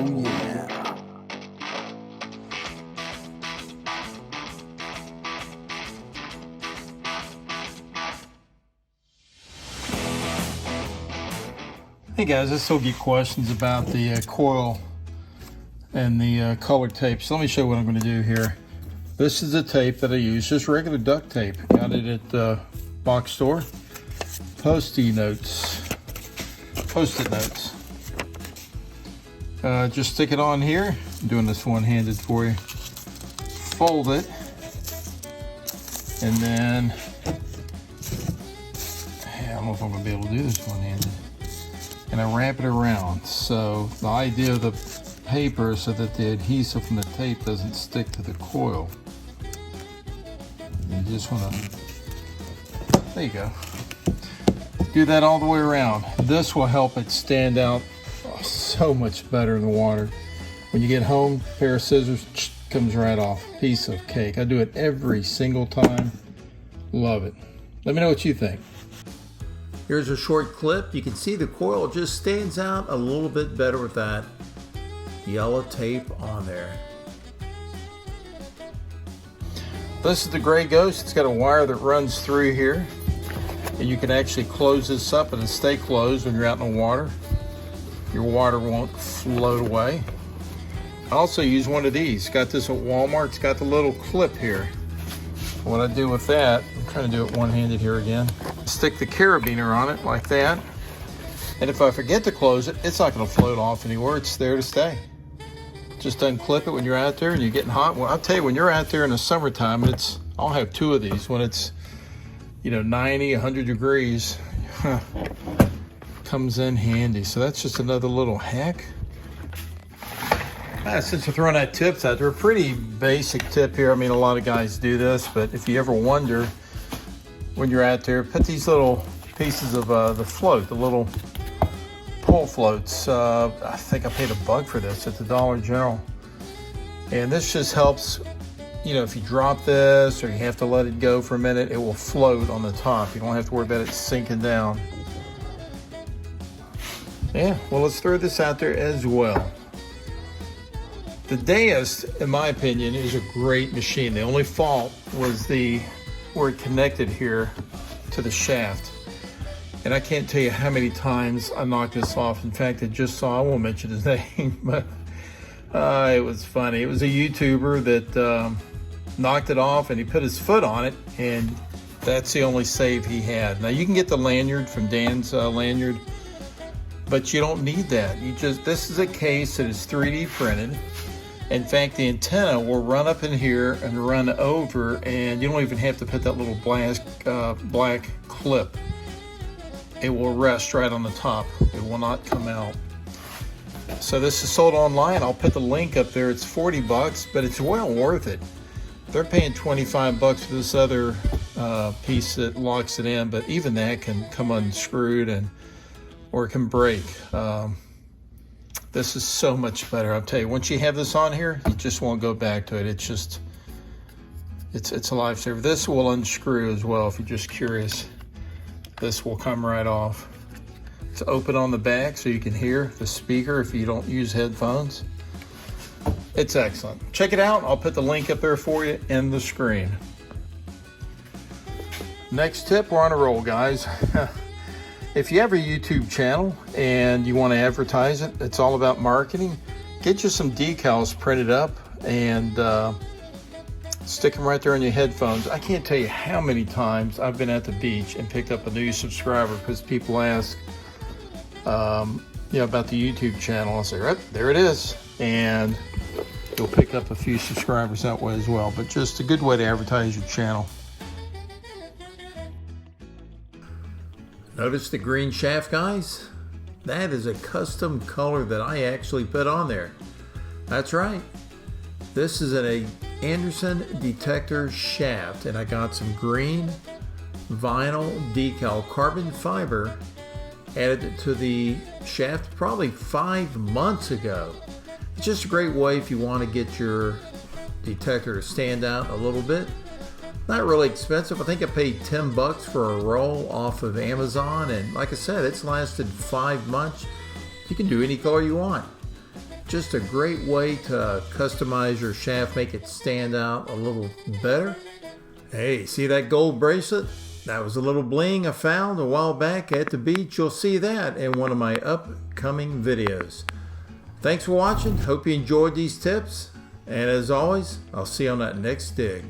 Oh yeah. Hey guys, I still get questions about the coil and the color tape. So let me show you what I'm going to do here. This is the tape that I use, just regular duct tape. Got it at the box store. Post-it notes. Just stick it on here. I'm doing this one-handed for you. Fold it, and then I don't know if I'm going to be able to do this one-handed. And I wrap it around. So the idea of the paper is so that the adhesive from the tape doesn't stick to the coil. You just want to, there you go. Do that all the way around. This will help it stand out so much better in the water. When you get home, pair of scissors, comes right off. Piece of cake. I do it every single time. Love it. Let me know what you think. Here's a short clip. You can see the coil just stands out a little bit better with that yellow tape on there. This is the Gray Ghost. It's got a wire that runs through here, and you can actually close this up and it'll stay closed when you're out in the water. Your water won't float away. I also use one of these. Got this at Walmart. It's got the little clip here. What I do with that, I'm trying to do it one-handed here again. Stick the carabiner on it like that. And if I forget to close it, it's not going to float off anywhere. It's there to stay. Just unclip it when you're out there and you're getting hot. Well, I'll tell you, when you're out there in the summertime, I'll have two of these. When it's, 90, 100 degrees, comes in handy. So that's just another little hack. Since we're throwing out tips out there, a pretty basic tip here. I mean, a lot of guys do this, but if you ever wonder when you're out there, put these little pieces of the float, the little pull floats. I think I paid $1 for this at the Dollar General. And this just helps, if you drop this or you have to let it go for a minute, it will float on the top. You don't have to worry about it sinking down. Yeah, well, let's throw this out there as well. The Deus, in my opinion, is a great machine. The only fault was where it connected here to the shaft. And I can't tell you how many times I knocked this off. In fact, I won't mention his name, but it was funny. It was a YouTuber that knocked it off and he put his foot on it, and that's the only save he had. Now you can get the lanyard from Dan's lanyard, but you don't need that. This is a case that is 3D printed. In fact, the antenna will run up in here and run over, and you don't even have to put that little black clip. It will rest right on the top. It will not come out. So this is sold online. I'll put the link up there. It's $40, but it's well worth it. They're paying $25 for this other piece that locks it in, but even that can come unscrewed or it can break. This is so much better. I'll tell you, once you have this on here, you just won't go back to it. It's a lifesaver. This will unscrew as well if you're just curious. This will come right off. It's open on the back so you can hear the speaker if you don't use headphones. It's excellent. Check it out. I'll put the link up there for you in the screen. Next tip, we're on a roll, guys. If you have a YouTube channel and you want to advertise it, it's all about marketing. Get you some decals printed up and stick them right there on your headphones. I can't tell you how many times I've been at the beach and picked up a new subscriber because people ask, about the YouTube channel. I'll say, right, there it is. And you'll pick up a few subscribers that way as well. But just a good way to advertise your channel. Notice the green shaft, guys? That is a custom color that I actually put on there. That's right. This is an Anderson Detector Shaft, and I got some green vinyl decal carbon fiber, added it to the shaft probably 5 months ago. It's just a great way if you want to get your detector to stand out a little bit. Not really expensive. I think I paid $10 for a roll off of Amazon, and like I said, it's lasted 5 months. You can do any color you want. just a great way to customize your shaft, make it stand out a little better. Hey, see that gold bracelet? That was a little bling I found a while back at the beach. You'll see that in one of my upcoming videos. Thanks for watching. Hope you enjoyed these tips. And as always, I'll see you on that next dig.